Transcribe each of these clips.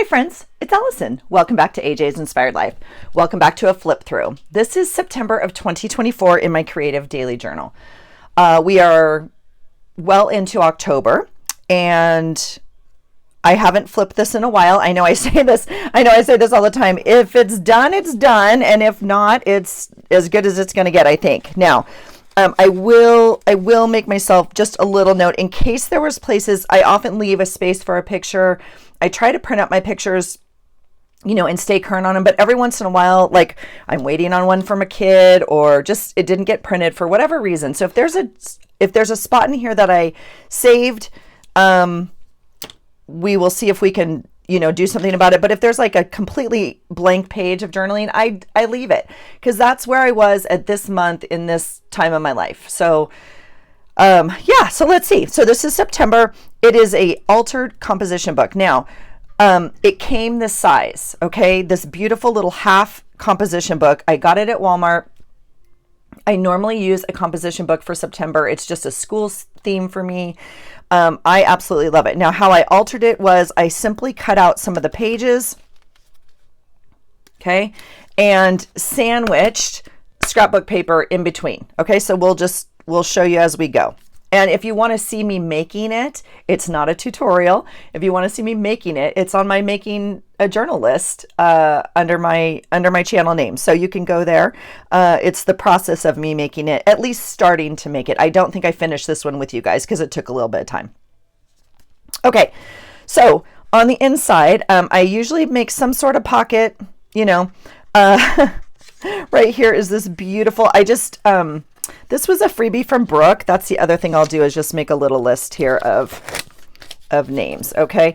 Hi friends, it's Allison. Welcome back to AJ's Inspired Life. Welcome back to a flip through. This is September of 2024 in my creative daily journal. We are well into October and I haven't flipped this in a while. I know I say this all the time. If it's done, it's done. And if not, it's as good as it's going to get, I think. Now, I will make myself just a little note in case there was places. I often leave a space for a picture. I try to print out my pictures, and stay current on them. But every once in a while, like I'm waiting on one from a kid or just it didn't get printed for whatever reason. So if there's a spot in here that I saved, we will see if we can, do something about it. But if there's like a completely blank page of journaling, I leave it because that's where I was at this month in this time of my life. So so let's see. So this is September. It is a altered composition book. Now, it came this size, okay? This beautiful little half composition book. I got it at Walmart. I normally use a composition book for September. It's just a school theme for me. I absolutely love it. Now, how I altered it was I simply cut out some of the pages, okay, and sandwiched scrapbook paper in between. Okay, so we'll show you as we go. And if you want to see me making it, it's not a tutorial. If you want to see me making it, it's on my making a journal list under my channel name. So you can go there. It's the process of me making it, at least starting to make it. I don't think I finished this one with you guys because it took a little bit of time. Okay, so on the inside, I usually make some sort of pocket, right here is this beautiful, this was a freebie from Brooke. That's the other thing I'll do is just make a little list here of names. Okay.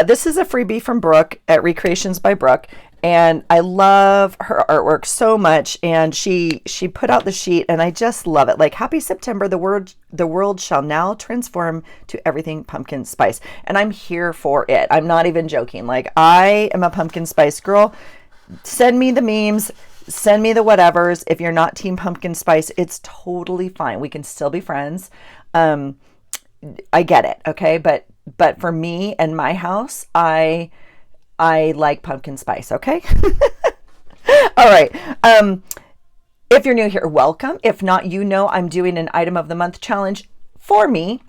This is a freebie from Brooke at Recreations by Brooke. And I love her artwork so much. And she put out the sheet and I just love it. Like, happy September, the world shall now transform to everything pumpkin spice. And I'm here for it. I'm not even joking. Like, I am a pumpkin spice girl. Send me the memes. Send me the whatevers. If you're not team pumpkin spice, it's totally fine. We can still be friends. I get it. Okay. But for me and my house, I like pumpkin spice. Okay. All right. If you're new here, welcome. If not, I'm doing an item of the month challenge for me.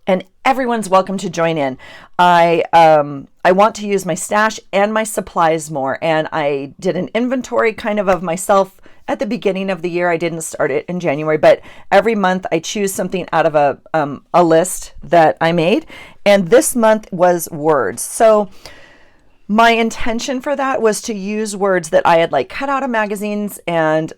And everyone's welcome to join in. I want to use my stash and my supplies more. And I did an inventory kind of myself at the beginning of the year. I didn't start it in January, but every month I choose something out of a list that I made. And this month was words. So my intention for that was to use words that I had like cut out of magazines and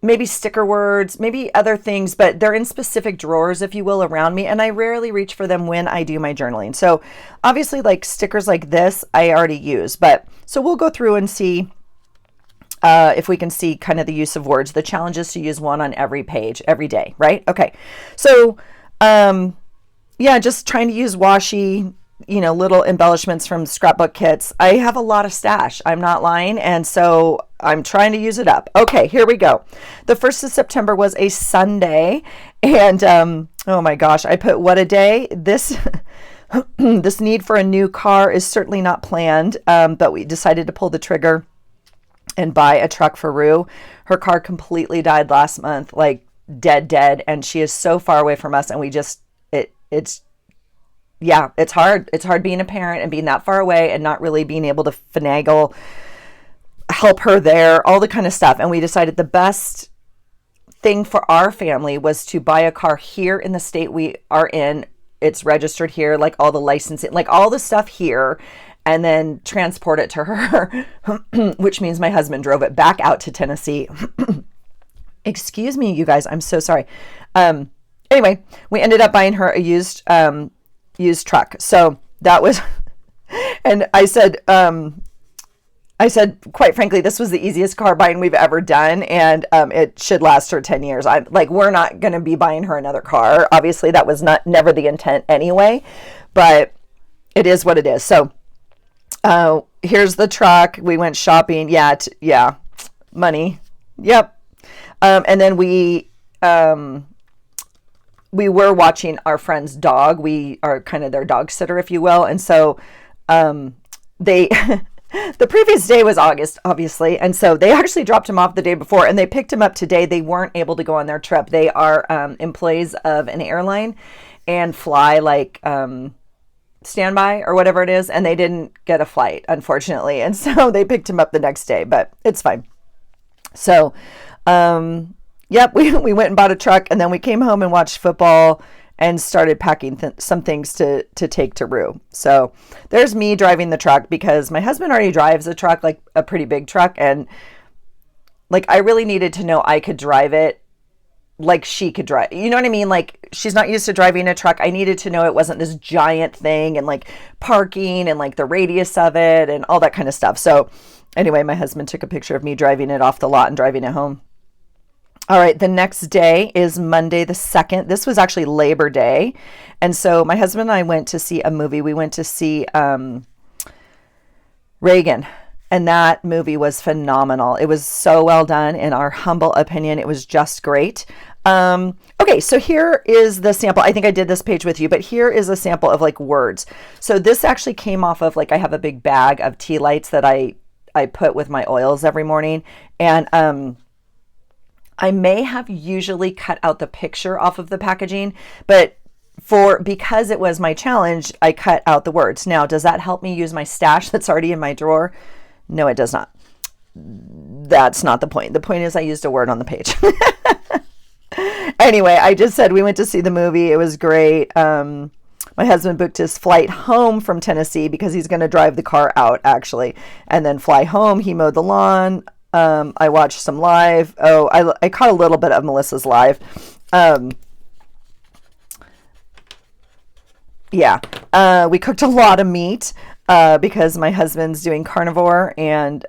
maybe sticker words, maybe other things, but they're in specific drawers, if you will, around me. And I rarely reach for them when I do my journaling. So obviously like stickers like this, I already use, but so we'll go through and see if we can see kind of the use of words. The challenge is to use one on every page, every day, right? Okay. So, just trying to use washi, little embellishments from scrapbook kits. I have a lot of stash. I'm not lying. And so I'm trying to use it up. Okay, here we go. The 1st of September was a Sunday. And oh my gosh, I put what a day. This this need for a new car is certainly not planned. But we decided to pull the trigger and buy a truck for Rue. Her car completely died last month, like dead. And she is so far away from us. And we just, it's hard. It's hard being a parent and being that far away and not really being able to finagle, help her there, all the kind of stuff. And we decided the best thing for our family was to buy a car here in the state we are in. It's registered here, like all the licensing, like all the stuff here, and then transport it to her, which means my husband drove it back out to Tennessee. Excuse me, you guys. I'm so sorry. Anyway, we ended up buying her a used truck. So that was, and I said, quite frankly, this was the easiest car buying we've ever done. And it should last her 10 years. We're not going to be buying her another car. Obviously that was never the intent anyway, but it is what it is. So here's the truck. We went shopping. Yeah. Money. Yep. And then we were watching our friend's dog. We are kind of their dog sitter, if you will. And so They the previous day was August, obviously, and so they actually dropped him off the day before, and they picked him up today. They weren't able to go on their trip. They are employees of an airline and fly like standby or whatever it is, and they didn't get a flight, unfortunately, and so they picked him up the next day, but it's fine. So yep, we went and bought a truck, and then we came home and watched football and started packing some things to take to Rue. So there's me driving the truck, because my husband already drives a truck, like a pretty big truck, and like I really needed to know I could drive it like she could drive. You know what I mean? Like, she's not used to driving a truck. I needed to know it wasn't this giant thing, and like parking and like the radius of it and all that kind of stuff. So anyway, my husband took a picture of me driving it off the lot and driving it home. All right, the next day is Monday the 2nd. This was actually Labor Day. And so my husband and I went to see a movie. We went to see Reagan. And that movie was phenomenal. It was so well done. In our humble opinion, it was just great. Okay, so here is the sample. I think I did this page with you, but here is a sample of like words. So this actually came off of, like, I have a big bag of tea lights that I put with my oils every morning. And I may have usually cut out the picture off of the packaging, but because it was my challenge, I cut out the words. Now, does that help me use my stash that's already in my drawer? No, it does not. That's not the point. The point is I used a word on the page. Anyway, I just said we went to see the movie. It was great. My husband booked his flight home from Tennessee because he's going to drive the car out, actually, and then fly home. He mowed the lawn. I watched some live. Oh, I caught a little bit of Melissa's live. Yeah, we cooked a lot of meat because my husband's doing carnivore, and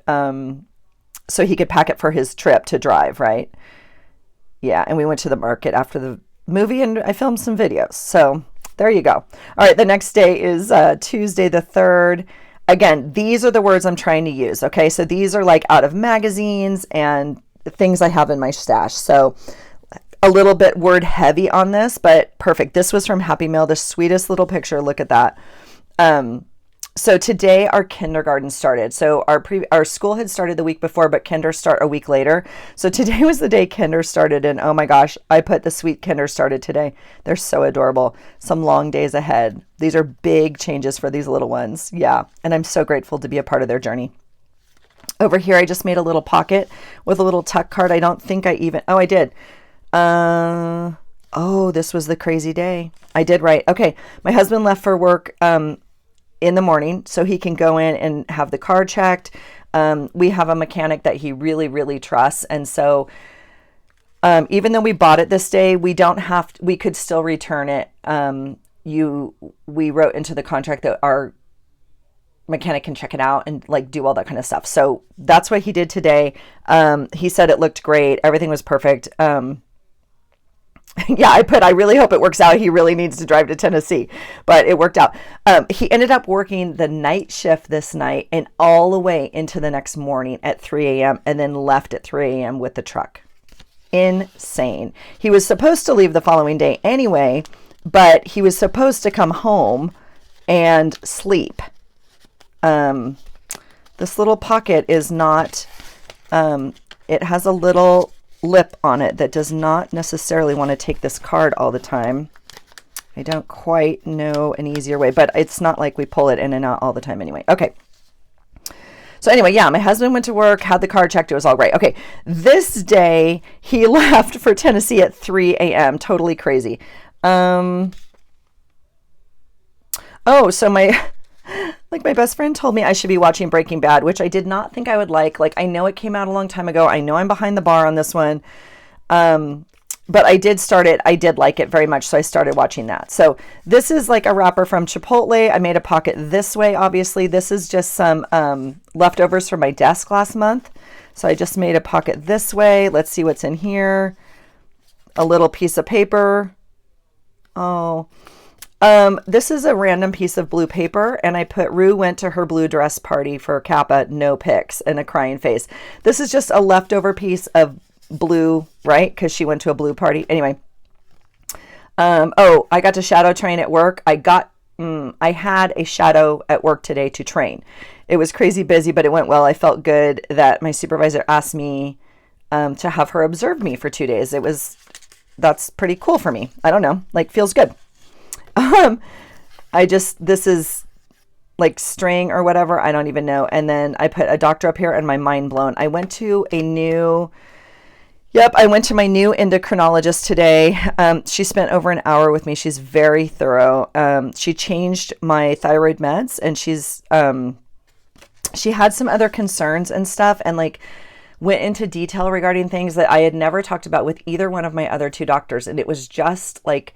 so he could pack it for his trip to drive, right? Yeah, and we went to the market after the movie, and I filmed some videos. So there you go. All right, the next day is Tuesday the 3rd. Again, these are the words I'm trying to use, okay? So these are like out of magazines and things I have in my stash. So a little bit word heavy on this, but perfect. This was from Happy Meal, the sweetest little picture. Look at that. So today our kindergarten started. So our school had started the week before, but kinder start a week later. So today was the day kinder started, and oh my gosh, I put the sweet kinder started today. They're so adorable. Some long days ahead. These are big changes for these little ones. Yeah, and I'm so grateful to be a part of their journey. Over here, I just made a little pocket with a little tuck card. I don't think I did. Oh, this was the crazy day. I did right. Okay, my husband left for work in the morning so he can go in and have the car checked. We have a mechanic that he really, really trusts. And so even though we bought it this day, we could still return it. We wrote into the contract that our mechanic can check it out and like do all that kind of stuff. So that's what he did today. He said it looked great. Everything was perfect. Yeah, I really hope it works out. He really needs to drive to Tennessee, but it worked out. He ended up working the night shift this night and all the way into the next morning at 3 a.m. and then left at 3 a.m. with the truck. Insane. He was supposed to leave the following day anyway, but he was supposed to come home and sleep. This little pocket is not, it has a little lip on it that does not necessarily want to take this card all the time. I don't quite know an easier way, but it's not like we pull it in and out all the time anyway. Okay. So anyway, yeah, my husband went to work, had the car checked. It was all great. Okay. This day he left for Tennessee at 3 a.m. Totally crazy. So my best friend told me I should be watching Breaking Bad, which I did not think I would like. Like, I know it came out a long time ago. I know I'm behind the bar on this one. But I did start it. I did like it very much. So I started watching that. So this is like a wrapper from Chipotle. I made a pocket this way. Obviously, this is just some leftovers from my desk last month. So I just made a pocket this way. Let's see what's in here. A little piece of paper. This is a random piece of blue paper, and I put Rue went to her blue dress party for Kappa, no pics, and a crying face. This is just a leftover piece of blue, right? Because she went to a blue party. Anyway. I got to shadow train at work. I got I had a shadow at work today to train. It was crazy busy, but it went well. I felt good that my supervisor asked me to have her observe me for 2 days. That's pretty cool for me. I don't know, like feels good. This is like string or whatever. I don't even know. And then I put a doctor up here and my mind blown. I went to my new endocrinologist today. She spent over an hour with me. She's very thorough. She changed my thyroid meds, and she had some other concerns and stuff, and like went into detail regarding things that I had never talked about with either one of my other two doctors. And it was just like,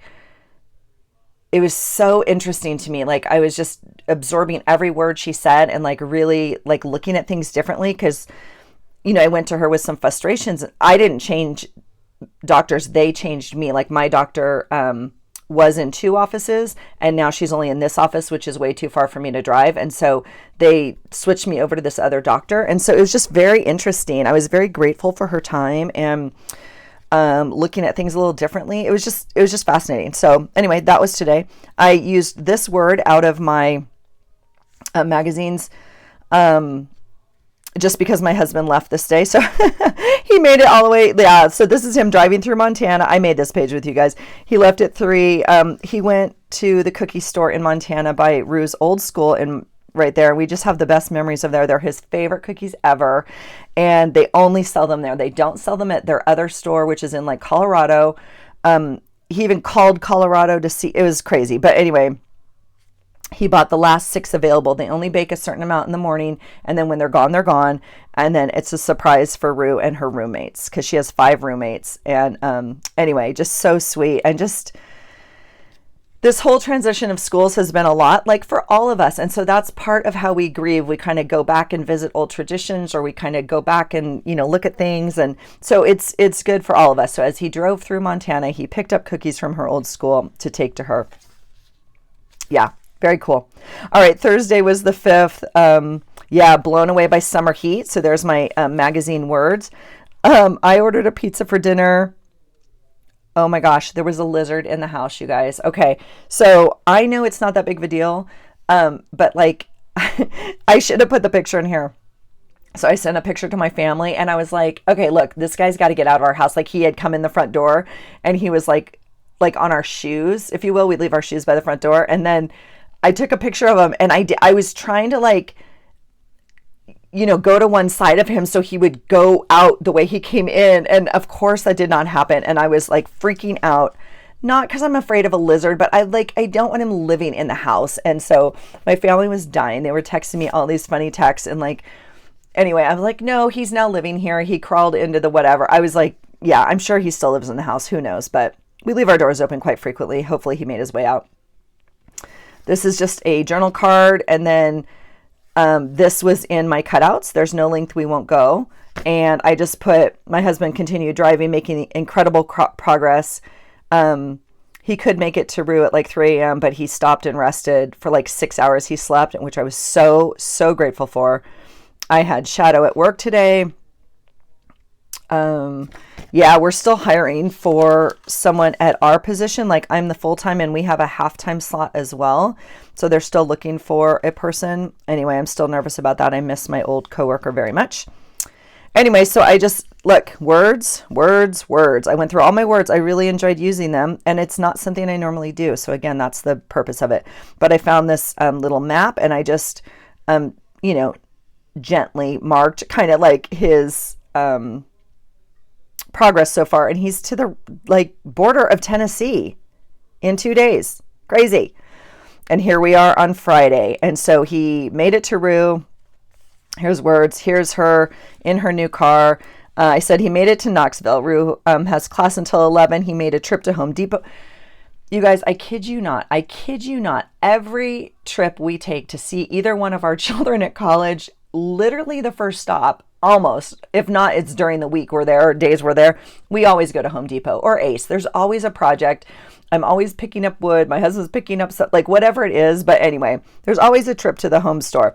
it was so interesting to me. Like I was just absorbing every word she said and like really like looking at things differently. Cause I went to her with some frustrations. I didn't change doctors. They changed me. Like my doctor, was in 2 offices, and now she's only in this office, which is way too far for me to drive. And so they switched me over to this other doctor. And so it was just very interesting. I was very grateful for her time and looking at things a little differently. It was just fascinating. So anyway, that was today. I used this word out of my magazines just because my husband left this day. So he made it all the way. Yeah. So this is him driving through Montana. I made this page with you guys. He left at 3. He went to the cookie store in Montana by Rue's old school and right there. We just have the best memories of there. They're his favorite cookies ever. And they only sell them there. They don't sell them at their other store, which is in like Colorado. He even called Colorado to see. It was crazy. But anyway, he bought the last 6 available. They only bake a certain amount in the morning, and then when they're gone, they're gone. And then it's a surprise for Rue and her roommates, because she has 5 roommates. And anyway, just so sweet. And just this whole transition of schools has been a lot, like for all of us. And so that's part of how we grieve. We kind of go back and visit old traditions, or we kind of go back and, look at things. And so it's good for all of us. So as he drove through Montana, he picked up cookies from her old school to take to her. Yeah. Very cool. All right. Thursday was the 5th. Blown away by summer heat. So there's my magazine words. I ordered a pizza for dinner. Oh my gosh, there was a lizard in the house, you guys. Okay. So I know it's not that big of a deal. But like I should have put the picture in here. So I sent a picture to my family and I was like, okay, look, this guy's got to get out of our house. Like he had come in the front door and he was like on our shoes, if you will. We'd leave our shoes by the front door. And then I took a picture of him, and I was trying to go to one side of him so he would go out the way he came in. And of course that did not happen. And I was like freaking out, not because I'm afraid of a lizard, but I don't want him living in the house. And so my family was dying. They were texting me all these funny texts. And anyway, I was like, no, he's now living here. He crawled into the whatever. I was like, yeah, I'm sure he still lives in the house. Who knows? But we leave our doors open quite frequently. Hopefully he made his way out. This is just a journal card. And then this was in my cutouts. There's no length we won't go. And I just put, my husband continued driving, making incredible progress. He could make it to Rue at 3 a.m., but he stopped and rested for 6 hours. He slept, which I was so, so grateful for. I had shadow at work today. We're still hiring for someone at our position. I'm the full-time and we have a half-time slot as well. So they're still looking for a person. Anyway, I'm still nervous about that. I miss my old coworker very much. Anyway, so I just, words. I went through all my words. I really enjoyed using them, and it's not something I normally do. So again, that's the purpose of it. But I found this little map, and I just, gently marked kind of his progress so far. And he's to the border of Tennessee in 2 days. Crazy. And here we are on Friday. And so he made it to Rue. Here's words. Here's her in her new car. I said he made it to Knoxville. Rue has class until 11. He made a trip to Home Depot. You guys, I kid you not. Every trip we take to see either one of our children at college, literally the first stop, almost, if not, it's during the week we're there, or days we're there, we always go to Home Depot or Ace. There's always a project. I'm always picking up wood. My husband's picking up stuff, whatever it is. But anyway, there's always a trip to the home store.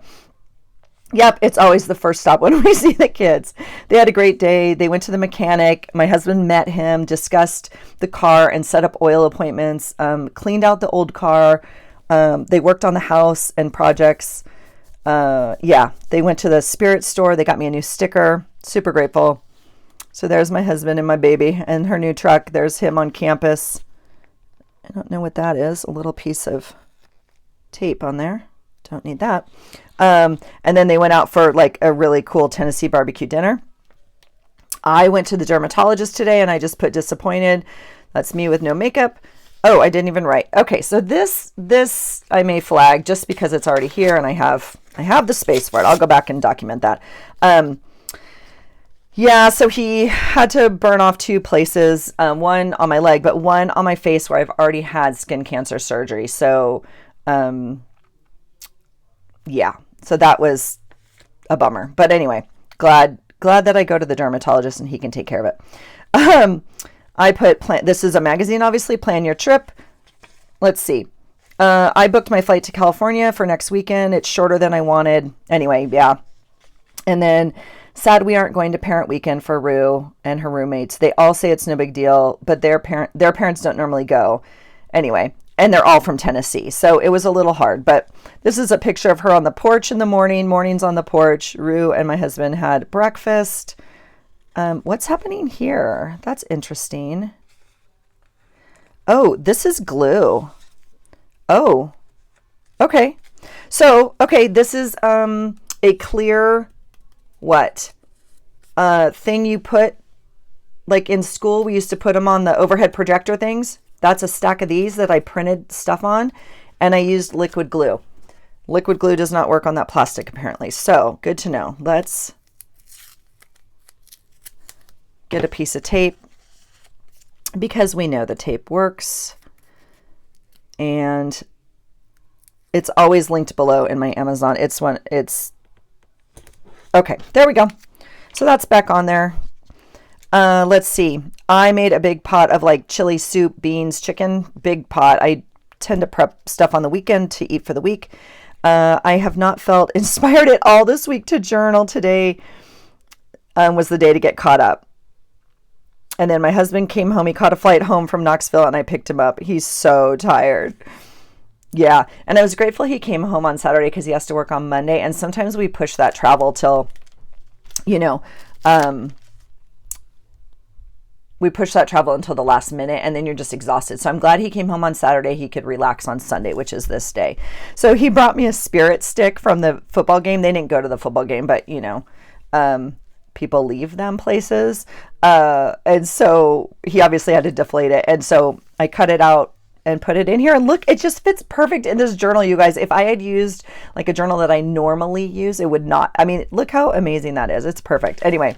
Yep, it's always the first stop when we see the kids. They had a great day. They went to the mechanic. My husband met him, discussed the car, and set up oil appointments, cleaned out the old car. They worked on the house and projects. Yeah, they went to the spirit store. They got me a new sticker. Super grateful. So there's my husband and my baby and her new truck. There's him on campus. I don't know what that is. A little piece of tape on there. Don't need that. And then they went out for like a really cool Tennessee barbecue dinner. I went to the dermatologist today and I just put disappointed. That's me with no makeup. Oh, I didn't even write. Okay, so this I may flag just because it's already here and I have the space for it. I'll go back and document that. Yeah, so he had to burn off 2 places, one on my leg, but one on my face where I've already had skin cancer surgery. So, yeah, so that was a bummer. But anyway, glad that I go to the dermatologist and he can take care of it. I put, this is a magazine, obviously, plan your trip. Let's see. I booked my flight to California for next weekend. It's shorter than I wanted. Anyway, yeah. And then sad we aren't going to parent weekend for Rue and her roommates. They all say it's no big deal, but their parents don't normally go. Anyway, and they're all from Tennessee. So it was a little hard, but this is a picture of her on the porch in the mornings on the porch. Rue and my husband had breakfast. What's happening here? That's interesting. Oh, this is glue. Oh, okay. So, okay, this is a clear thing you put, like in school, we used to put them on the overhead projector things. That's a stack of these that I printed stuff on, and I used liquid glue. Liquid glue does not work on that plastic, apparently. So, good to know. Let's get a piece of tape because we know the tape works. And it's always linked below in my Amazon. It's okay. There we go. So that's back on there. Let's see. I made a big pot of like chili soup, beans, chicken, big pot. I tend to prep stuff on the weekend to eat for the week. I have not felt inspired at all this week to journal. Today was the day to get caught up. And then my husband came home. He caught a flight home from Knoxville and I picked him up. He's so tired. Yeah. And I was grateful he came home on Saturday because he has to work on Monday. And sometimes we push that travel till, we push that travel until the last minute and then you're just exhausted. So I'm glad he came home on Saturday. He could relax on Sunday, which is this day. So he brought me a spirit stick from the football game. They didn't go to the football game, but people leave them places. And so he obviously had to deflate it. And so I cut it out and put it in here. And look, it just fits perfect in this journal, you guys. If I had used like a journal that I normally use, it would not. I mean, look how amazing that is. It's perfect. Anyway.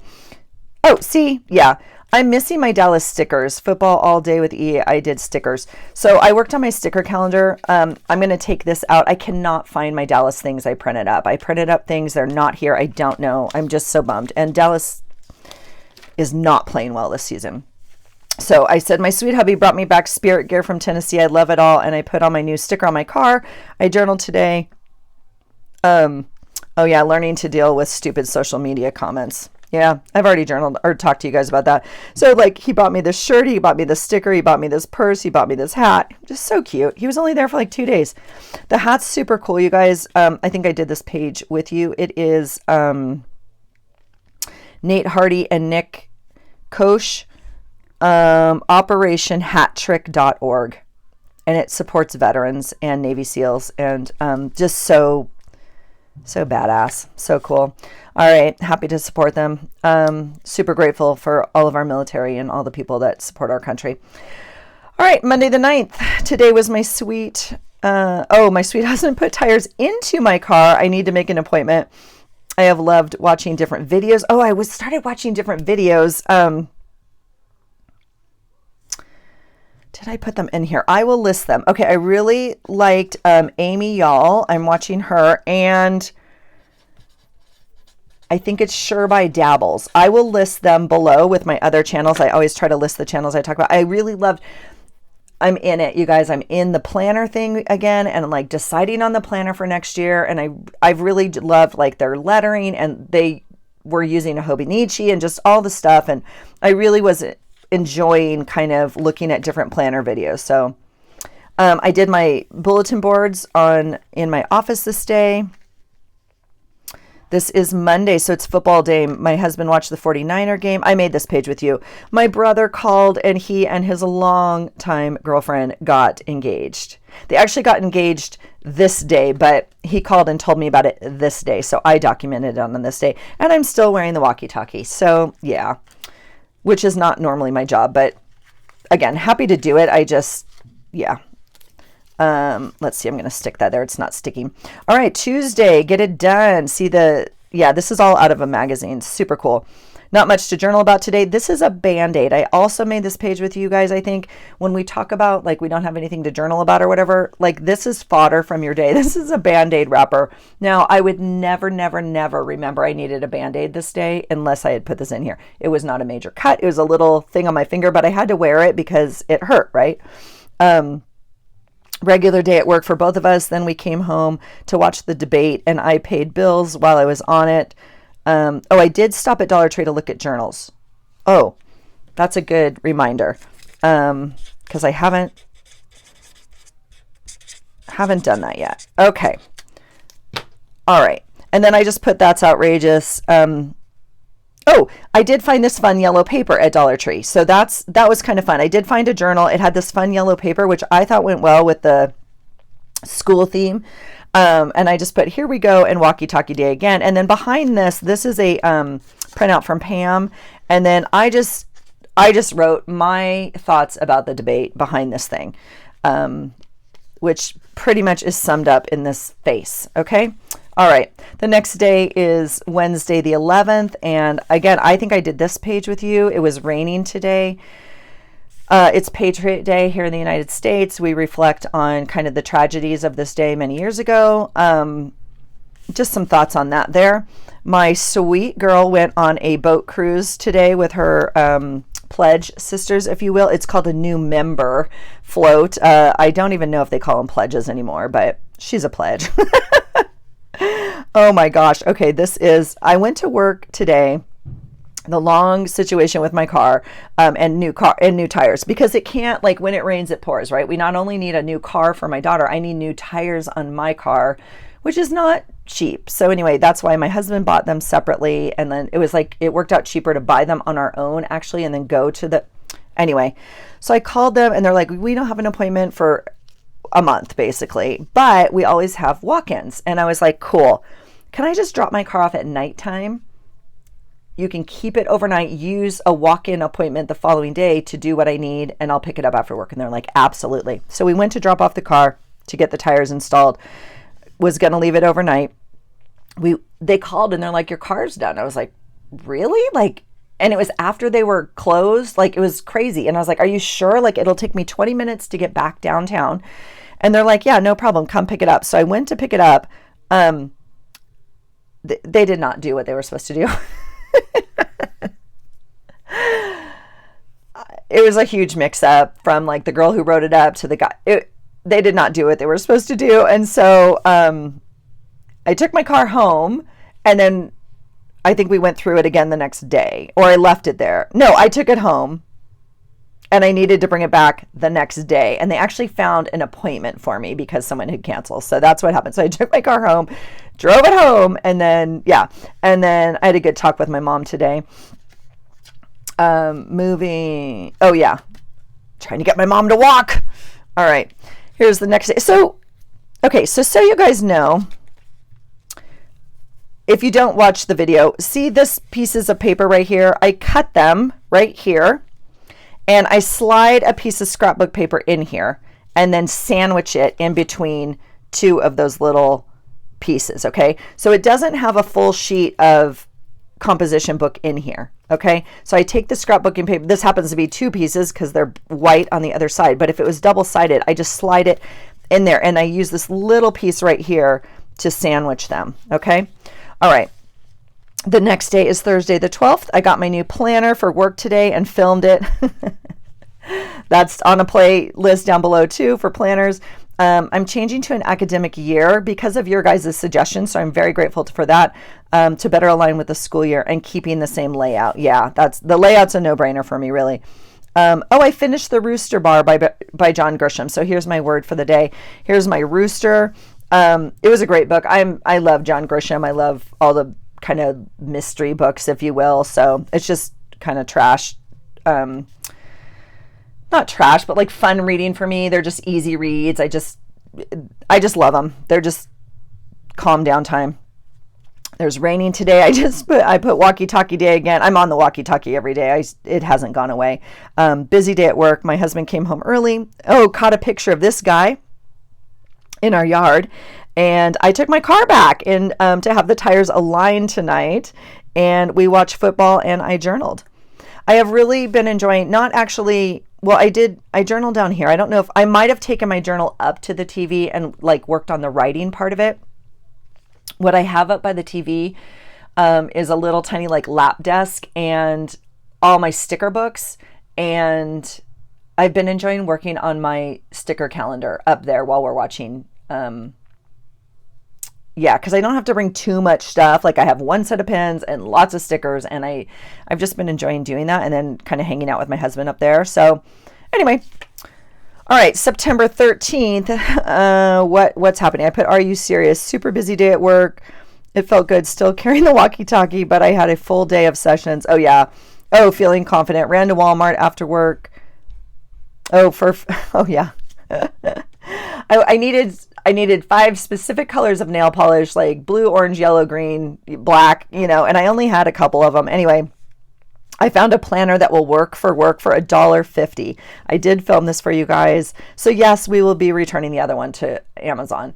Oh, see? Yeah. I'm missing my Dallas stickers. Football all day with E. I did stickers. So I worked on my sticker calendar. I'm going to take this out. I cannot find my Dallas things I printed up. I printed up things. They're not here. I don't know. I'm just so bummed. And Dallas is not playing well this season. So I said, my sweet hubby brought me back spirit gear from Tennessee. I love it all. And I put on my new sticker on my car. I journaled today. Oh yeah, learning to deal with stupid social media comments. Yeah, I've already journaled or talked to you guys about that. So like he bought me this shirt, he bought me this sticker, he bought me this purse, he bought me this hat. Just so cute. He was only there for like 2 days. The hat's super cool, you guys. I think I did this page with you. It is Nate Hardy and Nick Koch, operationhattrick.org. And it supports veterans and Navy SEALs and just so badass. So cool. All right. Happy to support them. Super grateful for all of our military and all the people that support our country. All right. Monday the 9th. Today was my sweet, my sweet husband put tires into my car. I need to make an appointment. I have loved watching different videos. Oh, I started watching different videos. Did I put them in here? I will list them. Okay. I really liked Amy Y'all. I'm watching her, and I think it's Sure by Dabbles. I will list them below with my other channels. I always try to list the channels I talk about. I really loved, I'm in it, you guys. I'm in the planner thing again, and I'm like deciding on the planner for next year. And I've really loved like their lettering, and they were using a Hobonichi and just all the stuff. And I really was enjoying kind of looking at different planner videos. So I did my bulletin boards in my office this day. This is Monday, so it's football day. My husband watched the 49er game. I made this page with you. My brother called, and he and his longtime girlfriend got engaged. They actually got engaged this day, but he called and told me about it this day, so I documented it on this day. And I'm still wearing the walkie-talkie, so yeah, which is not normally my job, but again, happy to do it. Yeah. Let's see, I'm going to stick that there. It's not sticking. All right, Tuesday, get it done. See this is all out of a magazine. Super cool. Not much to journal about today. This is a Band-Aid. I also made this page with you guys. I think when we talk about like we don't have anything to journal about or whatever, like this is fodder from your day. This is a Band-Aid wrapper. Now, I would never remember I needed a Band-Aid this day unless I had put this in here. It was not a major cut. It was a little thing on my finger, but I had to wear it because it hurt, right? Regular day at work for both of us. Then we came home to watch the debate, and I paid bills while I was on it. I did stop at Dollar Tree to look at journals. Oh, that's a good reminder, because I haven't done that yet. Okay. All right. And then I just put that's outrageous. I did find this fun yellow paper at Dollar Tree. So that was kind of fun. I did find a journal. It had this fun yellow paper, which I thought went well with the school theme. And I just put, here we go, and walkie-talkie day again. And then behind this is a printout from Pam. And then I just wrote my thoughts about the debate behind this thing, which pretty much is summed up in this face. Okay. All right. The next day is Wednesday, the 11th. And again, I think I did this page with you. It was raining today. It's Patriot Day here in the United States. We reflect on kind of the tragedies of this day many years ago. Just some thoughts on that there. My sweet girl went on a boat cruise today with her pledge sisters, if you will. It's called a new member float. I don't even know if they call them pledges anymore, but she's a pledge. Oh my gosh. Okay, I went to work today. The long situation with my car, and new tires, because it can't, like when it rains, it pours, right? We not only need a new car for my daughter, I need new tires on my car, which is not cheap. So anyway, that's why my husband bought them separately. And then it was like, it worked out cheaper to buy them on our own actually, and then go to anyway. So I called them and they're like, we don't have an appointment for a month basically, but we always have walk-ins. And I was like, cool. Can I just drop my car off at nighttime? You can keep it overnight, use a walk-in appointment the following day to do what I need, and I'll pick it up after work. And they're like, absolutely. So we went to drop off the car to get the tires installed. Was going to leave it overnight. They called and they're like, your car's done. I was like, really? And it was after they were closed. It was crazy. And I was like, are you sure? It'll take me 20 minutes to get back downtown. And they're like, yeah, no problem. Come pick it up. So I went to pick it up. They did not do what they were supposed to do. It was a huge mix-up from the girl who wrote it up to the guy. They did not do what they were supposed to do. And so I took my car home, and then I think we went through it again the next day, or I left it there. No, I took it home, and I needed to bring it back the next day. And they actually found an appointment for me because someone had canceled. So that's what happened. So I took my car home, drove it home, and then, and then I had a good talk with my mom today. Moving. Oh yeah. Trying to get my mom to walk. All right. Here's the next day. So you guys know, if you don't watch the video, see this pieces of paper right here? I cut them right here, and I slide a piece of scrapbook paper in here and then sandwich it in between two of those little pieces. Okay. So it doesn't have a full sheet of composition book in here. Okay. So I take the scrapbooking paper. This happens to be two pieces because they're white on the other side. But if it was double-sided, I just slide it in there, and I use this little piece right here to sandwich them. Okay. All right. The next day is Thursday the 12th. I got my new planner for work today and filmed it. That's on a playlist down below too for planners. I'm changing to an academic year because of your guys' suggestions, so I'm very grateful for that, to better align with the school year and keeping the same layout. Yeah, the layout's a no-brainer for me, really. Oh, I finished The Rooster Bar by John Grisham. So here's my word for the day. Here's my rooster. It was a great book. I love John Grisham. I love all the kind of mystery books, if you will. So it's just kind of trash. Not trash, but like fun reading for me. They're just easy reads. I just love them. They're just calm down time. There's raining today. I put walkie-talkie day again. I'm on the walkie-talkie every day. It hasn't gone away. Busy day at work. My husband came home early. Oh, caught a picture of this guy in our yard. And I took my car back and to have the tires aligned tonight. And we watched football and I journaled. I have really been enjoying, not actually, well, I journaled down here. I don't know if I might have taken my journal up to the TV and like worked on the writing part of it. What I have up by the TV is a little tiny like lap desk and all my sticker books. And I've been enjoying working on my sticker calendar up there while we're watching. Because I don't have to bring too much stuff. Like I have one set of pens and lots of stickers, and I've just been enjoying doing that and then kind of hanging out with my husband up there. So anyway, all right, September 13th, what's happening? I put, are you serious? Super busy day at work. It felt good still carrying the walkie-talkie, but I had a full day of sessions. Oh yeah. Oh, feeling confident. Ran to Walmart after work. Oh yeah. I needed 5 specific colors of nail polish, like blue, orange, yellow, green, black, and I only had a couple of them. Anyway, I found a planner that will work for $1.50. I did film this for you guys. So yes, we will be returning the other one to Amazon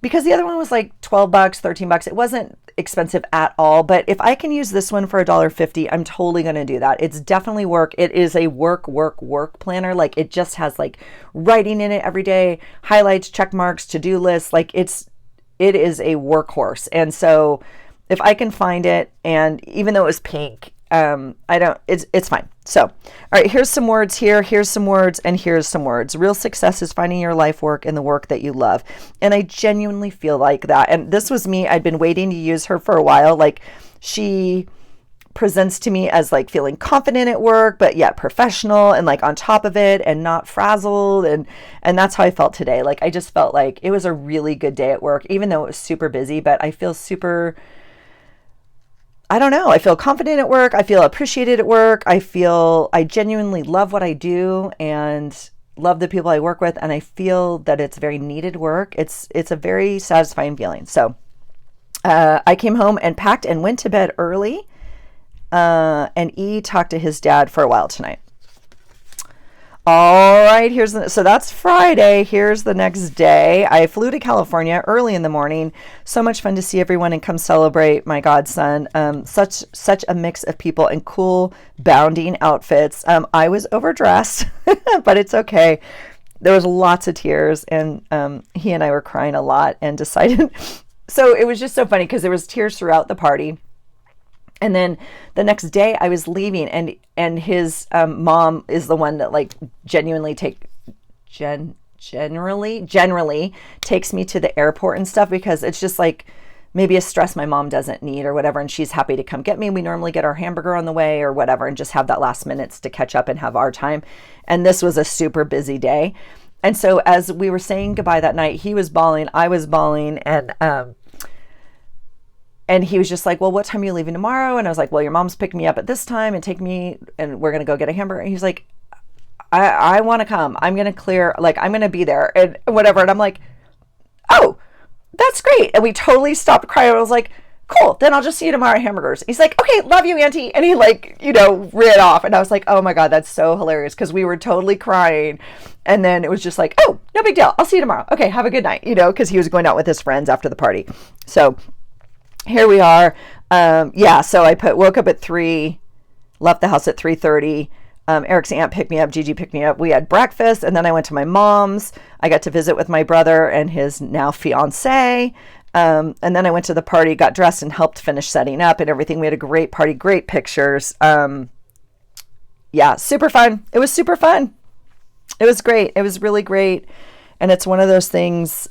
because the other one was like $12, $13. It wasn't expensive at all, but if I can use this one for $1.50, I'm totally going to do that. It's definitely work. It is a work planner. Like it just has like writing in it every day, highlights, check marks, to-do lists. Like it is a workhorse. And so if I can find it, and even though it was pink, it's fine. So, all right, here's some words here, here's some words, and here's some words. Real success is finding your life work in the work that you love. And I genuinely feel like that. And this was me. I'd been waiting to use her for a while. Like she presents to me as like feeling confident at work, but yet professional and like on top of it and not frazzled. And that's how I felt today. Like I just felt like it was a really good day at work, even though it was super busy, but I feel I don't know. I feel confident at work. I feel appreciated at work. I genuinely love what I do and love the people I work with. And I feel that it's very needed work. It's a very satisfying feeling. So I came home and packed and went to bed early. And E talked to his dad for a while tonight. All right, so that's Friday. Here's the next day. I flew to California early in the morning. So much fun to see everyone and come celebrate my godson. Such a mix of people and cool bounding outfits. I was overdressed, but it's okay. There was lots of tears, and he and I were crying a lot and decided. So it was just so funny because there was tears throughout the party. And then the next day I was leaving and his mom is the one that like generally takes me to the airport and stuff because it's just like maybe a stress my mom doesn't need or whatever. And she's happy to come get me. We normally get our hamburger on the way or whatever and just have that last minutes to catch up and have our time. And this was a super busy day. And so as we were saying goodbye that night, he was bawling, I was bawling, and he was just like, well, what time are you leaving tomorrow? And I was like, well, your mom's picking me up at this time and take me, and we're going to go get a hamburger. And he's like, I want to come. I'm going to clear, like, I'm going to be there and whatever. And I'm like, oh, that's great. And we totally stopped crying. I was like, cool, then I'll just see you tomorrow at hamburgers. He's like, okay, love you, Auntie. And he like, ran off. And I was like, oh my God, that's so hilarious. Cause we were totally crying. And then it was just like, oh, no big deal. I'll see you tomorrow. Okay, have a good night. Cause he was going out with his friends after the party. So here we are. So I woke up at 3, left the house at 3:30. Eric's aunt picked me up. Gigi picked me up. We had breakfast, and then I went to my mom's. I got to visit with my brother and his now fiance. And then I went to the party, got dressed, and helped finish setting up and everything. We had a great party, great pictures. Super fun. It was super fun. It was great. It was really great. And it's one of those things,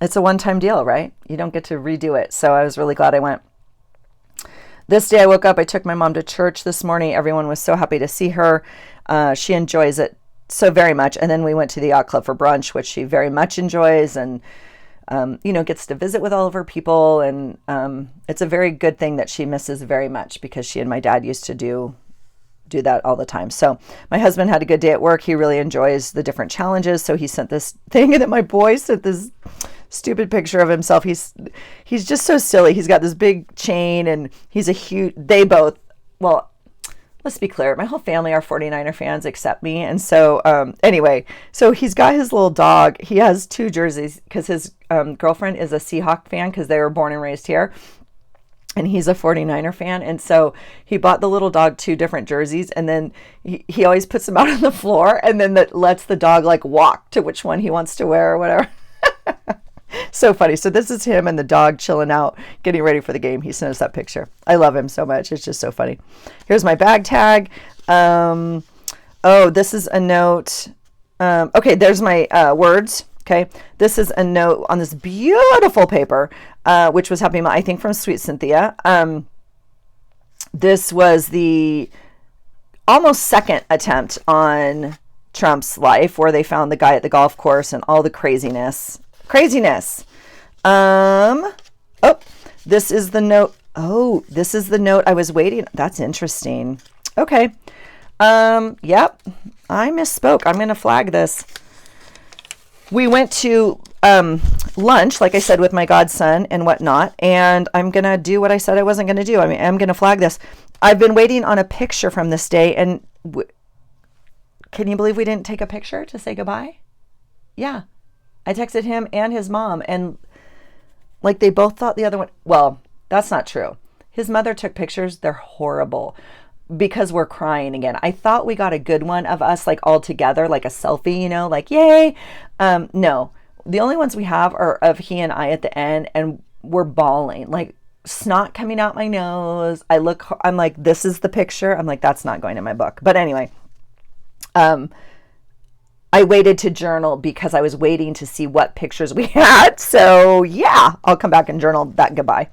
it's a one-time deal, right? You don't get to redo it. So I was really glad I went. This day I woke up, I took my mom to church this morning. Everyone was so happy to see her. She enjoys it so very much. And then we went to the yacht club for brunch, which she very much enjoys, and gets to visit with all of her people. And it's a very good thing that she misses very much, because she and my dad used to do that all the time. So my husband had a good day at work. He really enjoys the different challenges. So he sent this thing, and then my boy sent this stupid picture of himself. He's just so silly. He's got this big chain, and he's a huge, well, let's be clear, my whole family are 49er fans except me. And so anyway, so he's got his little dog. He has 2 jerseys because his girlfriend is a Seahawk fan because they were born and raised here. And he's a 49er fan. And so he bought the little dog 2 different jerseys, and then he always puts them out on the floor, and then that lets the dog like walk to which one he wants to wear or whatever. So funny. So this is him and the dog chilling out, getting ready for the game. He sent us that picture. I love him so much. It's just so funny. Here's my bag tag. This is a note. Okay, there's my words. Okay, this is a note on this beautiful paper, which was happening, I think, from Sweet Cynthia. This was the almost second attempt on Trump's life, where they found the guy at the golf course and all the craziness. This is the note. This is the note I was waiting. That's interesting. Okay. Yep. I misspoke. I'm going to flag this. We went to lunch, like I said, with my godson and whatnot, and I'm going to do what I said I wasn't going to do. I'm going to flag this. I've been waiting on a picture from this day, and can you believe we didn't take a picture to say goodbye? Yeah. I texted him and his mom, and like they both thought the other one, well, that's not true. His mother took pictures. They're horrible because we're crying again. I thought we got a good one of us like all together, like a selfie, like yay. No, the only ones we have are of he and I at the end, and we're bawling, like snot coming out my nose. I'm like, this is the picture. I'm like, that's not going in my book. But anyway, I waited to journal because I was waiting to see what pictures we had. So yeah, I'll come back and journal that goodbye.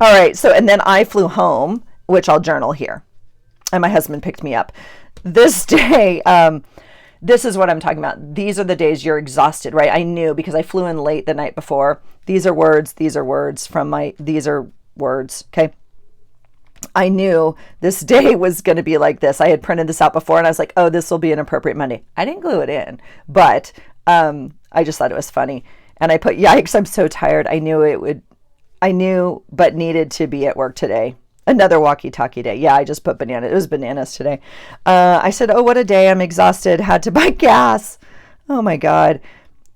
All right. So, and then I flew home, which I'll journal here. And my husband picked me up. This day, this is what I'm talking about. These are the days you're exhausted, right? I knew because I flew in late the night before. These are words. These are words. Okay. I knew this day was going to be like this. I had printed this out before, and I was like, oh, this will be an appropriate Monday. I didn't glue it in, but I just thought it was funny. And I put, yikes, I'm so tired. I knew, but needed to be at work today. Another walkie-talkie day. Yeah, I just put banana. It was bananas today. I said, oh, what a day. I'm exhausted. Had to buy gas. Oh, my God.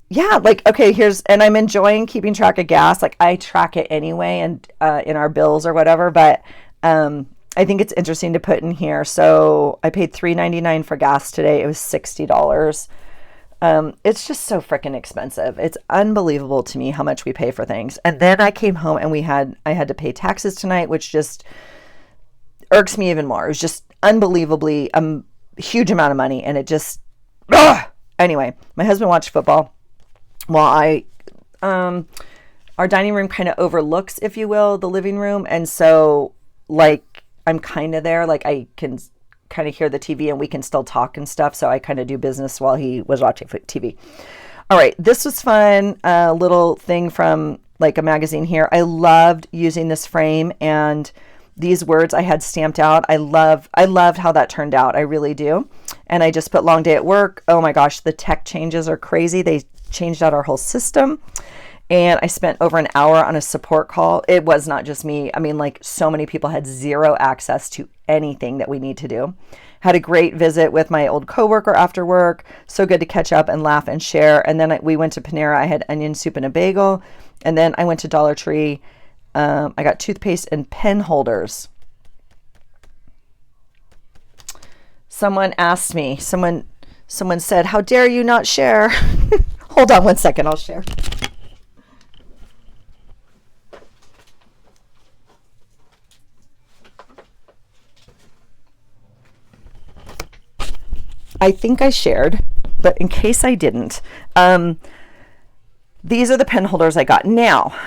Yeah, like, okay, and I'm enjoying keeping track of gas. Like, I track it anyway and in our bills or whatever, but I think it's interesting to put in here. So I paid $3.99 for gas today. It was $60. It's just so freaking expensive. It's unbelievable to me how much we pay for things. And then I came home and I had to pay taxes tonight, which just irks me even more. It was just unbelievably huge amount of money. And it just, anyway, my husband watched football while our dining room kind of overlooks, if you will, the living room. And so like, I'm kind of there, like I can kind of hear the TV and we can still talk and stuff. So I kind of do business while he was watching TV. All right. This was fun. A little thing from like a magazine here. I loved using this frame and these words I had stamped out. I loved how that turned out. I really do. And I just put long day at work. Oh my gosh, the tech changes are crazy. They changed out our whole system. And I spent over an hour on a support call. It was not just me. I mean, like so many people had zero access to anything that we need to do. Had a great visit with my old coworker after work. So good to catch up and laugh and share. And then we went to Panera. I had onion soup and a bagel. And then I went to Dollar Tree. I got toothpaste and pen holders. Someone asked me, someone said, how dare you not share? Hold on one second. I'll share. I think I shared, but in case I didn't, these are the pen holders I got. Now,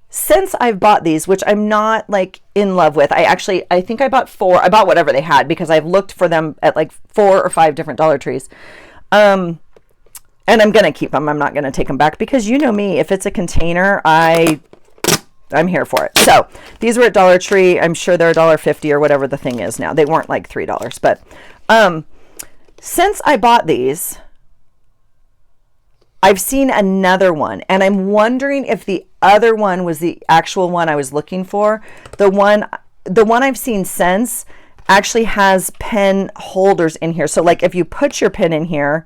since I've bought these, which I'm not like in love with, I think I bought 4. I bought whatever they had because I've looked for them at like 4 or 5 different Dollar Trees. And I'm going to keep them. I'm not going to take them back because you know me, if it's a container, I'm here for it. So these were at Dollar Tree. I'm sure they're $1.50 or whatever the thing is now. They weren't like $3, but since I bought these, I've seen another one, and I'm wondering if the other one was the actual one I was looking for. The one I've seen since actually has pen holders in here. So like if you put your pen in here,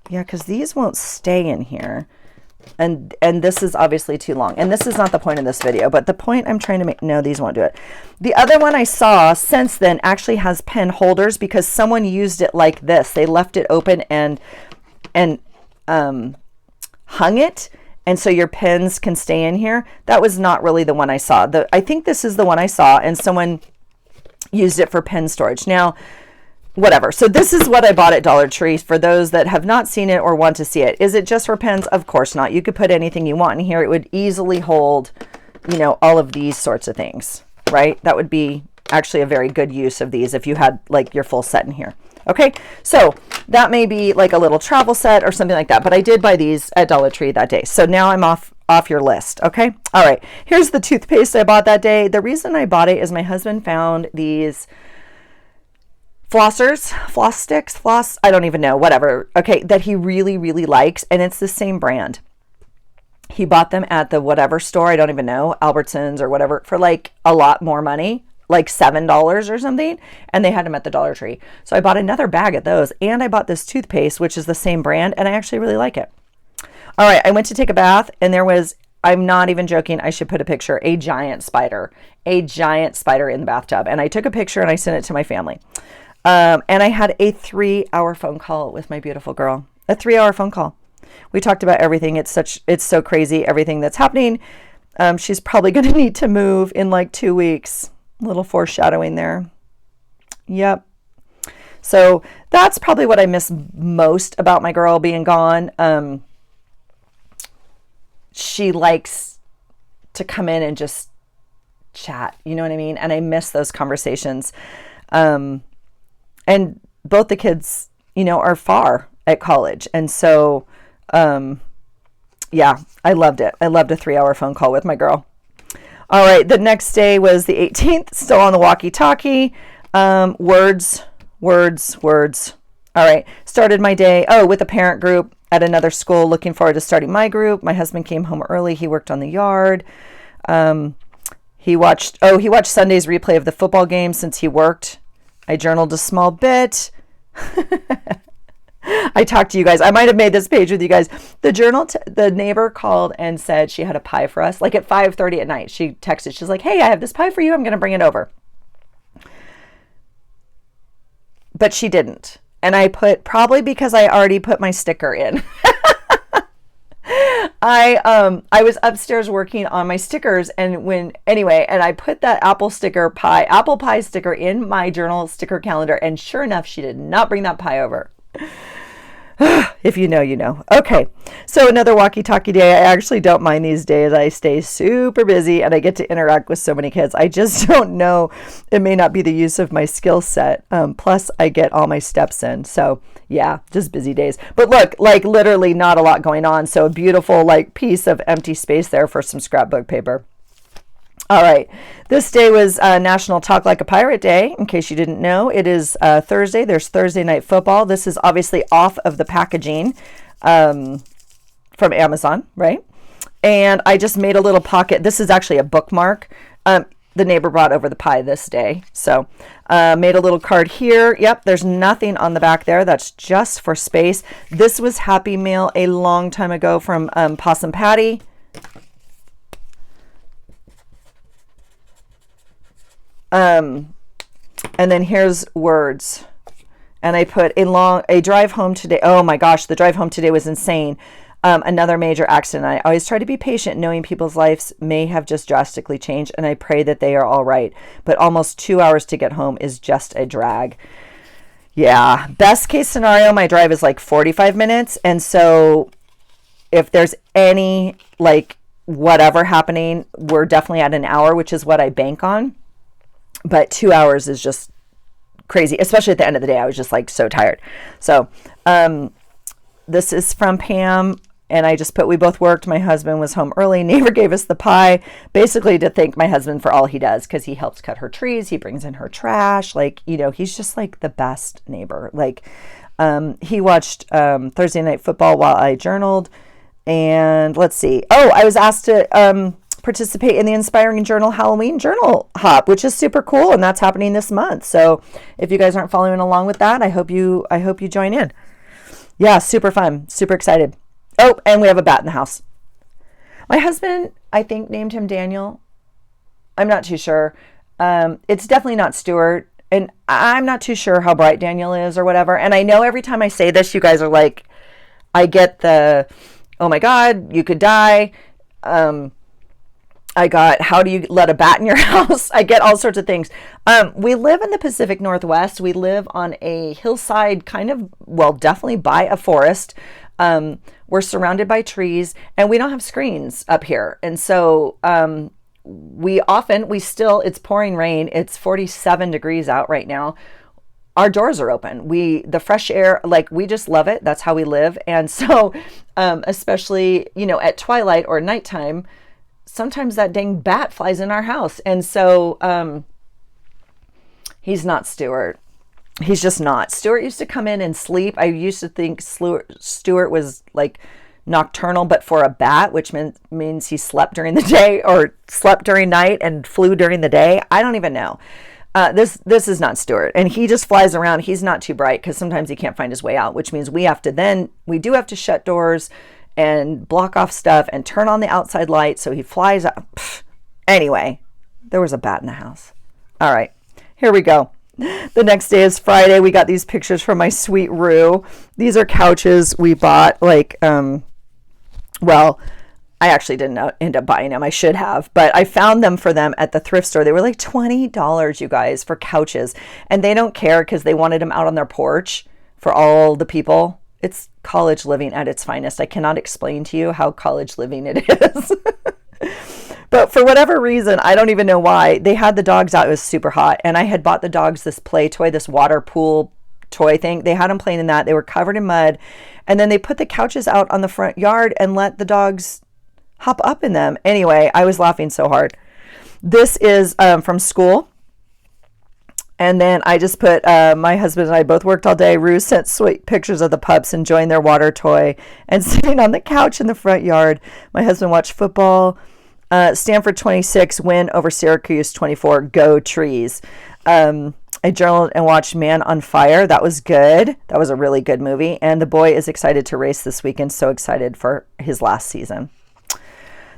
yeah, because these won't stay in here. And this is obviously too long. And this is not the point of this video, but the point I'm trying to make, no, these won't do it. The other one I saw since then actually has pen holders because someone used it like this. They left it open and hung it. And so your pens can stay in here. That was not really the one I saw. I think this is the one I saw, and someone used it for pen storage. Now, whatever. So this is what I bought at Dollar Tree for those that have not seen it or want to see it. Is it just for pens? Of course not. You could put anything you want in here. It would easily hold, you know, all of these sorts of things, right? That would be actually a very good use of these if you had like your full set in here. Okay, so that may be like a little travel set or something like that, but I did buy these at Dollar Tree that day. So now I'm off your list. Okay, all right, here's the toothpaste I bought that day. The reason I bought it is my husband found these flossers, floss sticks, I don't even know, whatever, okay, that he really, really likes, and it's the same brand. He bought them at the whatever store, I don't even know, Albertsons or whatever, for like a lot more money, like $7 or something, and they had them at the Dollar Tree. So I bought another bag of those, and I bought this toothpaste, which is the same brand, and I actually really like it. All right, I went to take a bath, and there was, I'm not even joking, I should put a picture, a giant spider in the bathtub, and I took a picture and I sent it to my family. And I had a 3-hour phone call with my beautiful girl, a 3-hour phone call. We talked about everything. It's so crazy, everything that's happening. She's probably going to need to move in like 2 weeks. A little foreshadowing there. Yep. So that's probably what I miss most about my girl being gone. She likes to come in and just chat, you know what I mean? And I miss those conversations. And both the kids, you know, are far at college. And so, yeah, I loved it. I loved a 3-hour phone call with my girl. All right. The next day was the 18th, still on the walkie-talkie. Words. All right. Started my day, with a parent group at another school. Looking forward to starting my group. My husband came home early. He worked on the yard. He watched Sunday's replay of the football game since he worked. I journaled a small bit. I talked to you guys. I might have made this page with you guys. The neighbor called and said she had a pie for us. Like at 5:30 at night, she texted. She's like, "Hey, I have this pie for you. I'm going to bring it over." But she didn't. And I probably because I already put my sticker in. I was upstairs working on my stickers, and I put that apple pie sticker in my journal sticker calendar, and sure enough, she did not bring that pie over. If you know, you know. Okay, so another walkie-talkie day. I actually don't mind these days. I stay super busy, and I get to interact with so many kids. I just don't know. It may not be the use of my skill set. Plus, I get all my steps in. So, yeah, just busy days. But look, like literally not a lot going on. So a beautiful like piece of empty space there for some scrapbook paper. All right. This day was National Talk Like a Pirate Day. In case you didn't know, it is Thursday. There's Thursday Night Football. This is obviously off of the packaging from Amazon, right? And I just made a little pocket. This is actually a bookmark. The neighbor brought over the pie this day. So made a little card here. Yep, there's nothing on the back there. That's just for space. This was Happy Meal a long time ago from Possum Patty. And then here's words. And I put a drive home today. Oh my gosh, the drive home today was insane. Another major accident. I always try to be patient, knowing people's lives may have just drastically changed, and I pray that they are all right. But almost 2 hours to get home is just a drag. Yeah, best case scenario, my drive is like 45 minutes. And so if there's any like whatever happening, we're definitely at an hour, which is what I bank on. But 2 hours is just crazy, especially at the end of the day. I was just like so tired. So this is from Pam. And I just put, we both worked. My husband was home early. Neighbor gave us the pie, basically to thank my husband for all he does, because he helps cut her trees. He brings in her trash. Like, you know, he's just like the best neighbor. Like, he watched Thursday Night Football while I journaled. And let's see. Oh, I was asked to participate in the Inspiring Journal Halloween Journal Hop, which is super cool. And that's happening this month. So if you guys aren't following along with that, I hope you join in. Yeah, super fun. Super excited. Oh, and we have a bat in the house. My husband, I think, named him Daniel. I'm not too sure. It's definitely not Stuart. And I'm not too sure how bright Daniel is or whatever. And I know every time I say this, you guys are like, I get the, oh my God, you could die. I got, how do you let a bat in your house? I get all sorts of things. We live in the Pacific Northwest. We live on a hillside kind of, well, definitely by a forest. We're surrounded by trees, and we don't have screens up here. And so it's pouring rain. It's 47 degrees out right now. Our doors are open. The fresh air, like, we just love it. That's how we live. And so especially, you know, at twilight or nighttime, sometimes that dang bat flies in our house. And so he's not Stuart. He's just not. Stuart used to come in and sleep. I used to think Stuart was like nocturnal, but for a bat, which means he slept during the day or slept during night and flew during the day. I don't even know. This is not Stuart. And he just flies around. He's not too bright because sometimes he can't find his way out, which means we do have to shut doors and block off stuff and turn on the outside light. So he flies out. Anyway, there was a bat in the house. All right, here we go. The next day is Friday. We got these pictures from my sweet Rue. These are couches we bought, like, well, I actually didn't end up buying them. I should have, but I found them for them at the thrift store. They were like $20, you guys, for couches. And they don't care because they wanted them out on their porch for all the people. It's college living at its finest. I cannot explain to you how college living it is. But for whatever reason, I don't even know why, they had the dogs out. It was super hot. And I had bought the dogs this play toy, this water pool toy thing. They had them playing in that. They were covered in mud. And then they put the couches out on the front yard and let the dogs hop up in them. Anyway, I was laughing so hard. This is from school. And then I just put, my husband and I both worked all day. Rue sent sweet pictures of the pups enjoying their water toy and sitting on the couch in the front yard. My husband watched football. Stanford 26 win over Syracuse 24. Go Trees. I journaled and watched Man on Fire. That was good. That was a really good movie. And the boy is excited to race this weekend. So excited for his last season.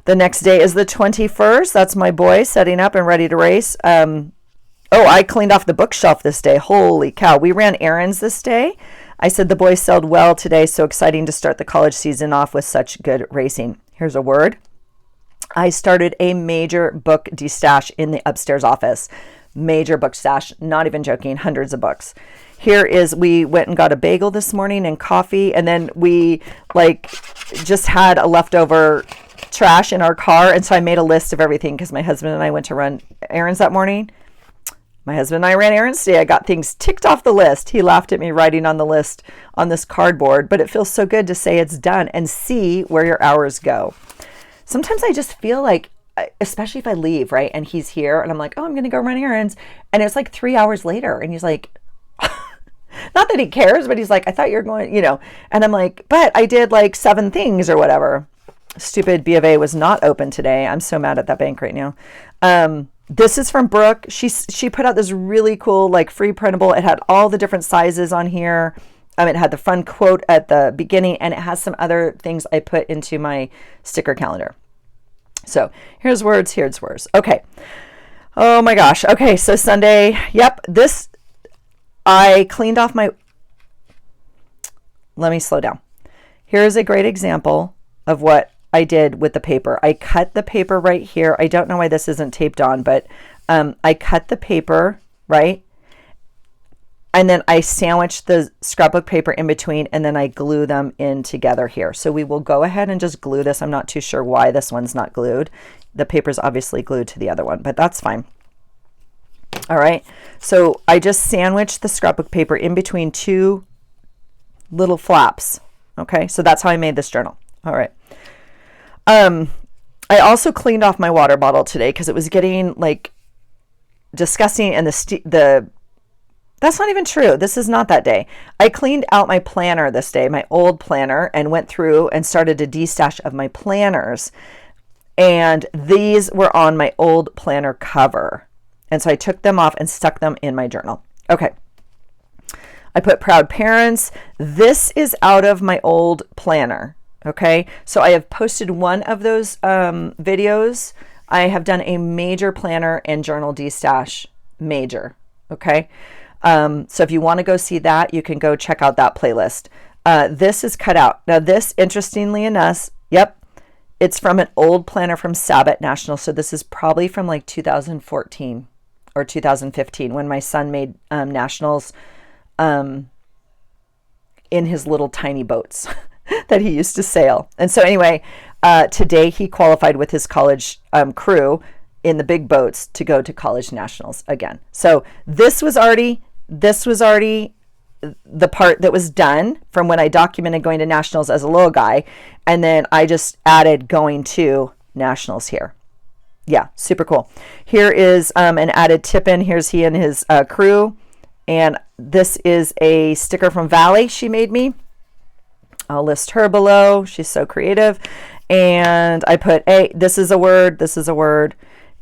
The next day is the 21st. That's my boy setting up and ready to race. I cleaned off the bookshelf this day. Holy cow. We ran errands this day. I said the boys sold well today. So exciting to start the college season off with such good racing. Here's a word. I started a major book destash in the upstairs office. Major book stash, not even joking, hundreds of books. We went and got a bagel this morning and coffee, and then we just had a leftover trash in our car, and so I made a list of everything because my husband and I went to run errands that morning. My husband and I ran errands today. I got things ticked off the list. He laughed at me writing on the list on this cardboard, but it feels so good to say it's done and see where your hours go. Sometimes I just feel like, especially if I leave, right, and he's here, and I'm like, oh, I'm going to go run errands, and it's like 3 hours later, and he's like, not that he cares, but he's like, I thought you were going, and I'm like, but I did like 7 things or whatever. Stupid B of A was not open today. I'm so mad at that bank right now. This is from Brooke. She put out this really cool, like, free printable. It had all the different sizes on here. It had the fun quote at the beginning, and it has some other things I put into my sticker calendar. So here's words. Okay. Oh my gosh. Okay. So Sunday. Yep. I cleaned off let me slow down. Here's a great example of what I did with the paper. I cut the paper right here. I don't know why this isn't taped on, but I cut the paper, right? And then I sandwich the scrapbook paper in between, and then I glue them in together here. So we will go ahead and just glue this. I'm not too sure why this one's not glued. The paper's obviously glued to the other one, but that's fine. All right, so I just sandwiched the scrapbook paper in between two little flaps. Okay, so that's how I made this journal. All right. I also cleaned off my water bottle today because it was getting like disgusting, and that's not even true. This is not that day. I cleaned out my planner this day, my old planner, and went through and started a destash of my planners. And these were on my old planner cover. And so I took them off and stuck them in my journal. Okay. I put proud parents. This is out of my old planner. Okay. So I have posted one of those videos. I have done a major planner and journal destash major. Okay. So if you want to go see that, you can go check out that playlist. This is cut out. Now this, interestingly enough, yep, it's from an old planner from Sabbath National. So this is probably from like 2014 or 2015 when my son made nationals in his little tiny boats that he used to sail. And so anyway, today he qualified with his college crew in the big boats to go to college nationals again. So this was already the part that was done from when I documented going to nationals as a little guy. And then I just added going to nationals here. Yeah, super cool. Here is an added tip in. Here's he and his crew. And this is a sticker from Valley she made me. I'll list her below. She's so creative. And I put, hey, this is a word. This is a word.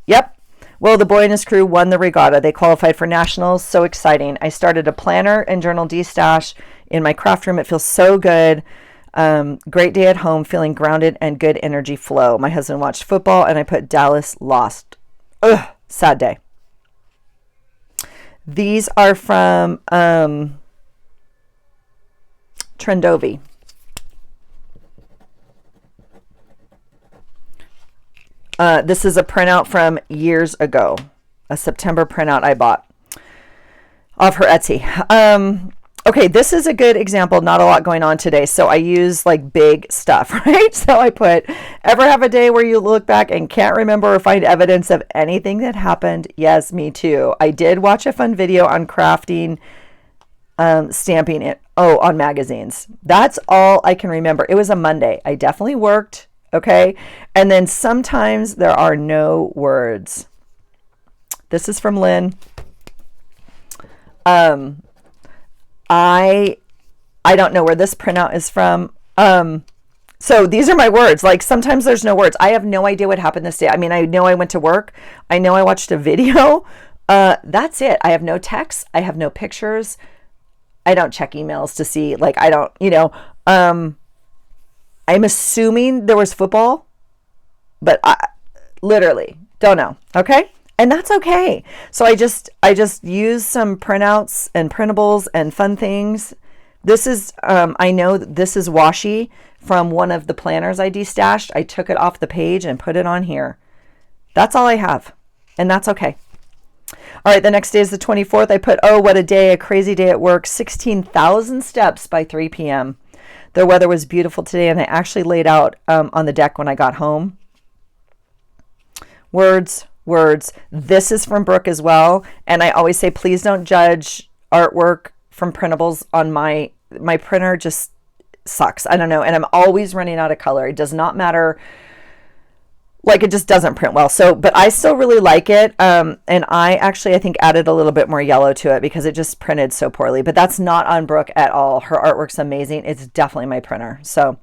Yep. Well, the boy and his crew won the regatta. They qualified for nationals. So exciting. I started a planner and journal destash in my craft room. It feels so good. Great day at home, feeling grounded and good energy flow. My husband watched football and I put Dallas lost. Ugh, sad day. These are from Trendovi. This is a printout from years ago, a September printout I bought off her Etsy. Okay, this is a good example. Not a lot going on today, so I use like big stuff, right? So I put, ever have a day where you look back and can't remember or find evidence of anything that happened? Yes, me too. I did watch a fun video on crafting, stamping it, on magazines. That's all I can remember. It was a Monday. I definitely worked, okay? And then sometimes there are no words. This is from Lynn. I don't know where this printout is from. So these are my words. Like sometimes there's no words. I have no idea what happened this day. I mean, I know I went to work. I know I watched a video. That's it. I have no texts. I have no pictures. I don't check emails to see, like, I don't, I'm assuming there was football, but I literally don't know. Okay. And that's okay. So I just use some printouts and printables and fun things. This is, I know this is washi from one of the planners I destashed. I took it off the page and put it on here. That's all I have. And that's okay. All right. The next day is the 24th. I put, oh, what a day, a crazy day at work. 16,000 steps by 3 p.m. The weather was beautiful today. And I actually laid out on the deck when I got home. Words. This is from Brooke as well. And I always say, please don't judge artwork from printables on my printer just sucks. I don't know. And I'm always running out of color. It does not matter. Like it just doesn't print well. So, but I still really like it. And I think added a little bit more yellow to it because it just printed so poorly, but that's not on Brooke at all. Her artwork's amazing. It's definitely my printer. So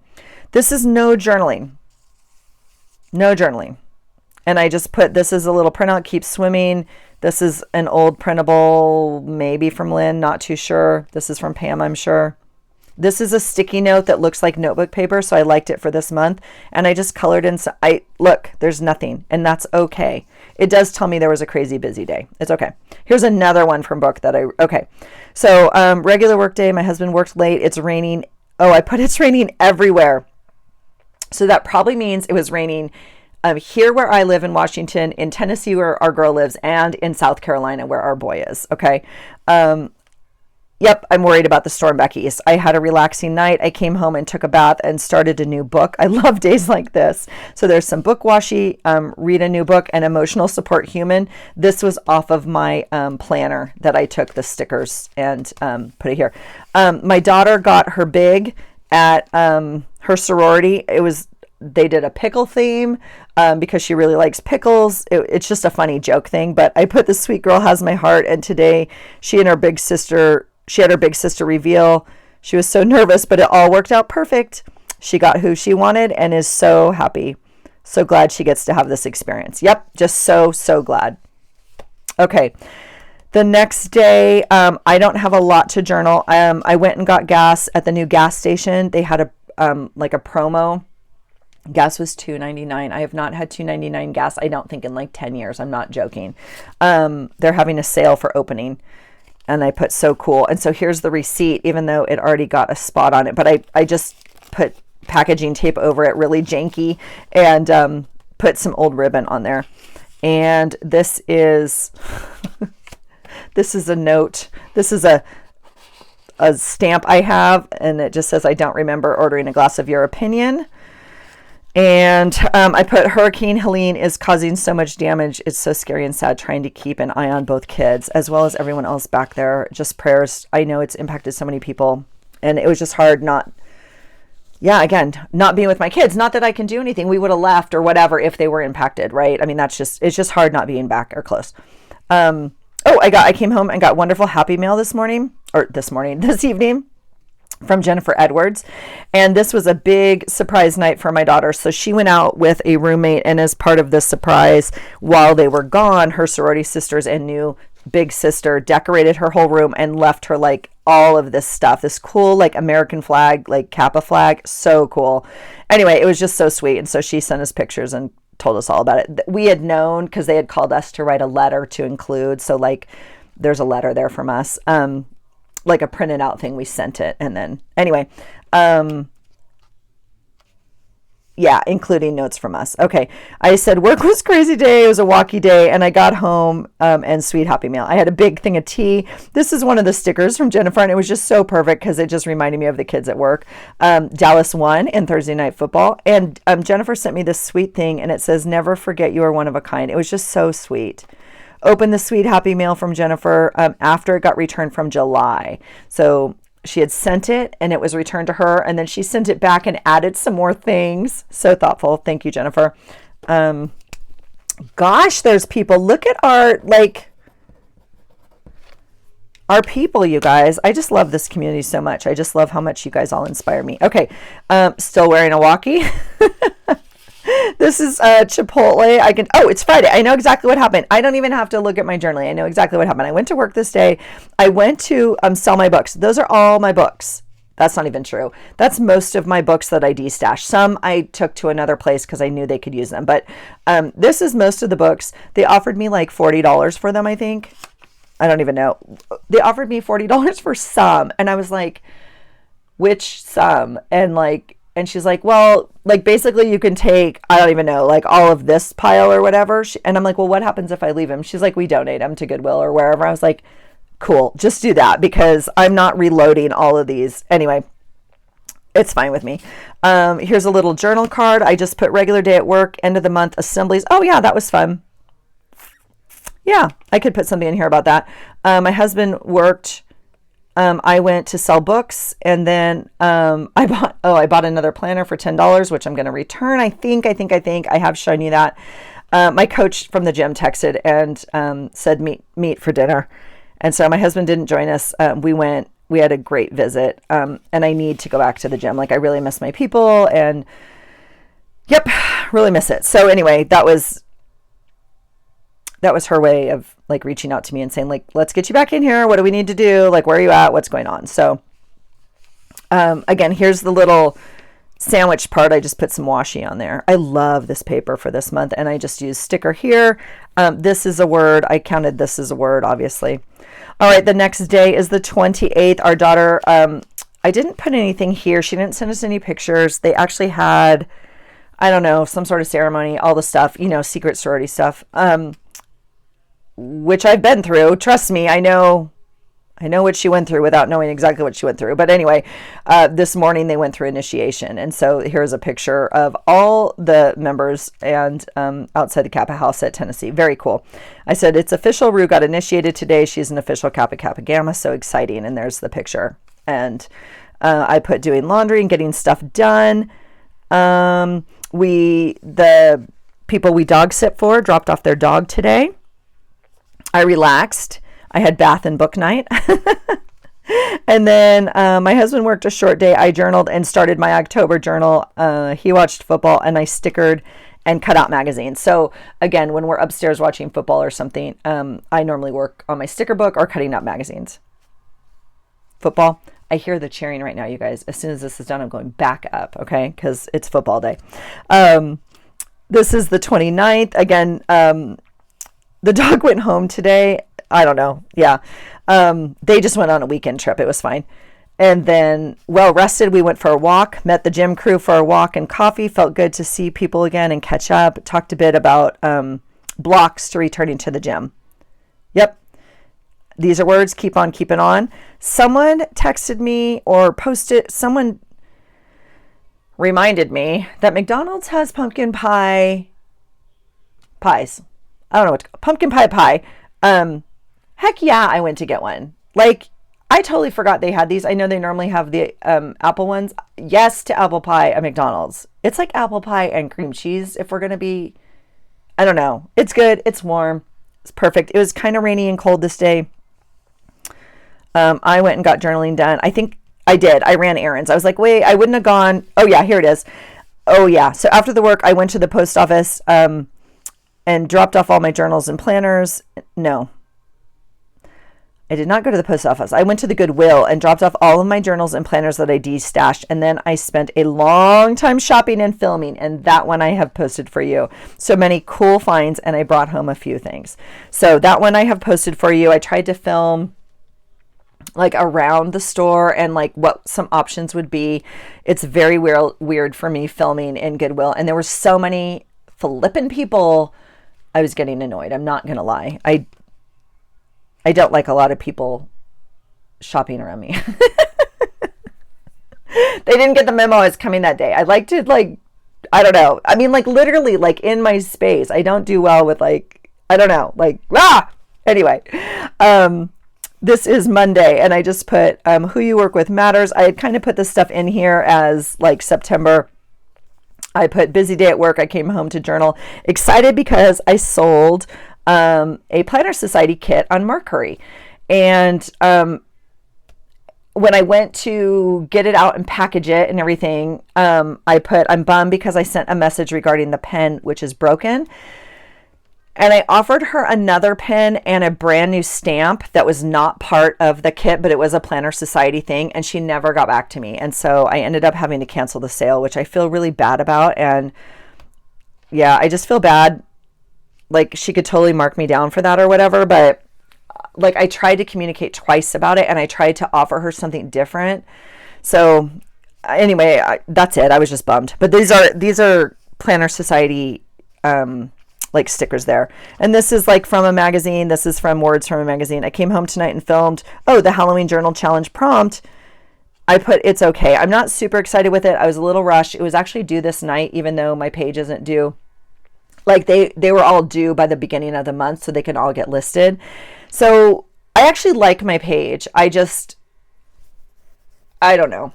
this is no journaling. And I just put, this is a little printout, keep swimming. This is an old printable, maybe from Lynn, not too sure. This is from Pam, I'm sure. This is a sticky note that looks like notebook paper, so I liked it for this month. And I just colored in, look, there's nothing, and that's okay. It does tell me there was a crazy busy day. It's okay. Here's another one from Brooke okay. So regular work day, my husband worked late, it's raining. Oh, I put it's raining everywhere. So that probably means it was raining here where I live in Washington, in Tennessee where our girl lives, and in South Carolina where our boy is. Okay. Yep, I'm worried about the storm back east. I had a relaxing night. I came home and took a bath and started a new book. I love days like this. So there's some book washi, read a new book, and emotional support human. This was off of my planner that I took the stickers and put it here. My daughter got her big at her sorority. They did a pickle theme because she really likes pickles. It's just a funny joke thing, but I put the sweet girl has my heart, and today she had her big sister reveal. She was so nervous, but it all worked out perfect. She got who she wanted and is so happy. So glad she gets to have this experience. Yep, just so glad. Okay. The next day, I don't have a lot to journal. I went and got gas at the new gas station. They had a promo. Gas was $2.99. I have not had $2.99 gas, I don't think, in like 10 years. I'm not joking. They're having a sale for opening. And I put so cool. And so here's the receipt, even though it already got a spot on it. But I just put packaging tape over it, really janky, and put some old ribbon on there. And this is this is a note. This is a stamp I have, and it just says, I don't remember ordering a glass of your opinion. And I put Hurricane Helene is causing so much damage. It's so scary and sad trying to keep an eye on both kids as well as everyone else back there. Just prayers. I know it's impacted so many people. And it was just hard not being with my kids. Not that I can do anything. We would have left or whatever if they were impacted, right? I mean, it's just hard not being back or close. I came home and got wonderful Happy Mail this evening. From Jennifer Edwards. And this was a big surprise night for my daughter. So she went out with a roommate, and as part of this surprise, while they were gone, her sorority sisters and new big sister decorated her whole room and left her like all of this stuff, this cool like American flag, like Kappa flag. So cool. Anyway, it was just so sweet. And so she sent us pictures and told us all about it. We had known because they had called us to write a letter to include. So like there's a letter there from us. Like a printed out thing, we sent it. And then anyway, including notes from us. Okay. I said, work was crazy day. It was a walkie day. And I got home and sweet Happy Meal. I had a big thing of tea. This is one of the stickers from Jennifer. And it was just so perfect because it just reminded me of the kids at work. Dallas won in Thursday Night Football. And Jennifer sent me this sweet thing. And it says, never forget you are one of a kind. It was just so sweet. Opened the sweet Happy Mail from Jennifer after it got returned from July. So she had sent it and it was returned to her, and then she sent it back and added some more things. So thoughtful. Thank you, Jennifer. Gosh, there's people. Look at our people, you guys. I just love this community so much. I just love how much you guys all inspire me. Okay. Still wearing a walkie. This is Chipotle. It's Friday. I know exactly what happened. I don't even have to look at my journaling. I know exactly what happened. I went to work this day. I went to sell my books. Those are all my books. That's not even true. That's most of my books that I destashed. Some I took to another place because I knew they could use them. But this is most of the books. They offered me like $40 for them, I think. I don't even know. They offered me $40 for some. And I was like, which some? And she's like, well, like basically you can take, I don't even know, like all of this pile or whatever. And I'm like, well, what happens if I leave them? She's like, we donate them to Goodwill or wherever. I was like, cool, just do that because I'm not reloading all of these. Anyway, it's fine with me. Here's a little journal card. I just put regular day at work, end of the month assemblies. Oh yeah, that was fun. Yeah, I could put something in here about that. My husband worked. I went to sell books, and then I bought another planner for $10, which I'm going to return. I think I have shown you that. My coach from the gym texted and said meet for dinner, and so my husband didn't join us. We had a great visit, and I need to go back to the gym. Like I really miss my people, and really miss it. So anyway, that was her way of like reaching out to me and saying like, let's get you back in here. What do we need to do? Like, where are you at? What's going on? So, again, here's the little sandwich part. I just put some washi on there. I love this paper for this month. And I just used sticker here. This is a word. I counted this as a word, obviously. All right. The next day is the 28th. Our daughter, I didn't put anything here. She didn't send us any pictures. They actually had, I don't know, some sort of ceremony, all the stuff, secret sorority stuff. Which I've been through. Trust me, I know I know what she went through without knowing exactly what she went through. But anyway, this morning they went through initiation. And so here's a picture of all the members and outside the Kappa House at Tennessee. Very cool. I said, it's official. Rue got initiated today. She's an official Kappa Kappa Gamma. So exciting. And there's the picture. And I put doing laundry and getting stuff done. The people we dog sit for dropped off their dog today. I relaxed. I had bath and book night. And then my husband worked a short day. I journaled and started my October journal. He watched football and I stickered and cut out magazines. So again, when we're upstairs watching football or something, I normally work on my sticker book or cutting out magazines. Football. I hear the cheering right now, you guys. As soon as this is done, I'm going back up, okay? Because it's football day. This is the 29th. Again, the dog went home today. I don't know. Yeah. They just went on a weekend trip. It was fine. And then well rested, we went for a walk, met the gym crew for a walk and coffee. Felt good to see people again and catch up. Talked a bit about blocks to returning to the gym. Yep. These are words. Keep on keeping on. Someone texted me or posted, someone reminded me that McDonald's has pumpkin pie pies. I don't know what pumpkin pie. Heck yeah, I went to get one. Like, I totally forgot they had these. I know they normally have the apple ones. Yes to apple pie at McDonald's. It's like apple pie and cream cheese if we're going to be, I don't know. It's good. It's warm. It's perfect. It was kind of rainy and cold this day. I went and got journaling done. I think I did. I ran errands. I was like, wait, I wouldn't have gone. Oh yeah, here it is. Oh yeah. So after the work, I went to the post office and dropped off all my journals and planners. No, I did not go to the post office. I went to the Goodwill and dropped off all of my journals and planners that I destashed. And then I spent a long time shopping and filming. And that one I have posted for you. So many cool finds. And I brought home a few things. So that one I have posted for you. I tried to film like around the store and like what some options would be. It's very weird for me filming in Goodwill. And there were so many flippin' people. I was getting annoyed. I'm not going to lie. I don't like a lot of people shopping around me. They didn't get the memo I was coming that day. I like to I don't know. I mean, like literally like in my space. I don't do well with like, I don't know, like, Anyway, this is Monday and I just put who you work with matters. I had kind of put this stuff in here as like September. I put busy day at work. I came home to journal. Excited because I sold a Planner Society kit on Mercury. And when I went to get it out and package it and everything, I put, I'm bummed because I sent a message regarding the pen, which is broken. And I offered her another pen and a brand new stamp that was not part of the kit, but it was a Planner Society thing. And she never got back to me. And so I ended up having to cancel the sale, which I feel really bad about. And yeah, I just feel bad. Like she could totally mark me down for that or whatever. But like I tried to communicate twice about it and I tried to offer her something different. So anyway, that's it. I was just bummed. But these are Planner Society like stickers there. And this is like from a magazine. This is from Words from a Magazine. I came home tonight and filmed, the Halloween Journal Challenge prompt. I put, it's okay. I'm not super excited with it. I was a little rushed. It was actually due this night, even though my page isn't due. Like they were all due by the beginning of the month so they can all get listed. So I actually like my page. I don't know.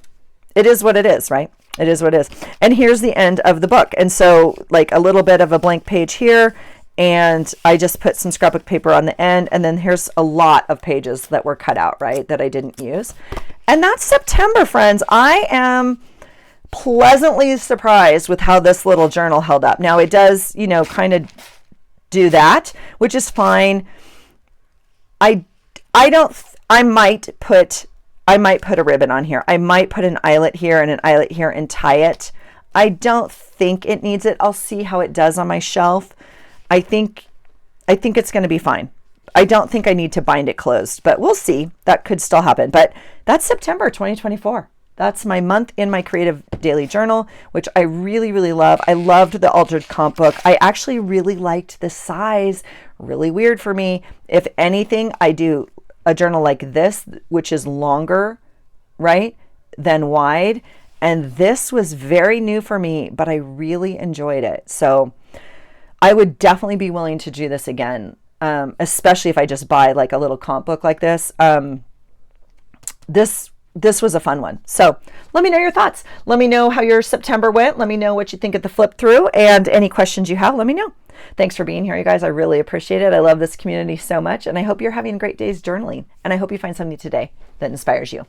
It is what it is, right? It is what it is. And here's the end of the book. And so like a little bit of a blank page here. And I just put some scrapbook paper on the end. And then here's a lot of pages that were cut out, right? That I didn't use. And that's September, friends. I am pleasantly surprised with how this little journal held up. Now it does, kind of do that, which is fine. I might put a ribbon on here. I might put an eyelet here and an eyelet here and tie it. I don't think it needs it. I'll see how it does on my shelf. I think it's going to be fine. I don't think I need to bind it closed, but we'll see. That could still happen. But that's September 2024. That's my month in my creative daily journal, which I really, really love. I loved the altered comp book. I actually really liked the size. Really weird for me. If anything, I do a journal like this, which is longer, right, than wide. And this was very new for me, but I really enjoyed it. So I would definitely be willing to do this again, especially if I just buy like a little comp book like this. This was a fun one. So let me know your thoughts. Let me know how your September went. Let me know what you think of the flip through, and any questions you have, let me know. Thanks for being here, you guys. I really appreciate it. I love this community so much, and I hope you're having great days journaling, and I hope you find something today that inspires you.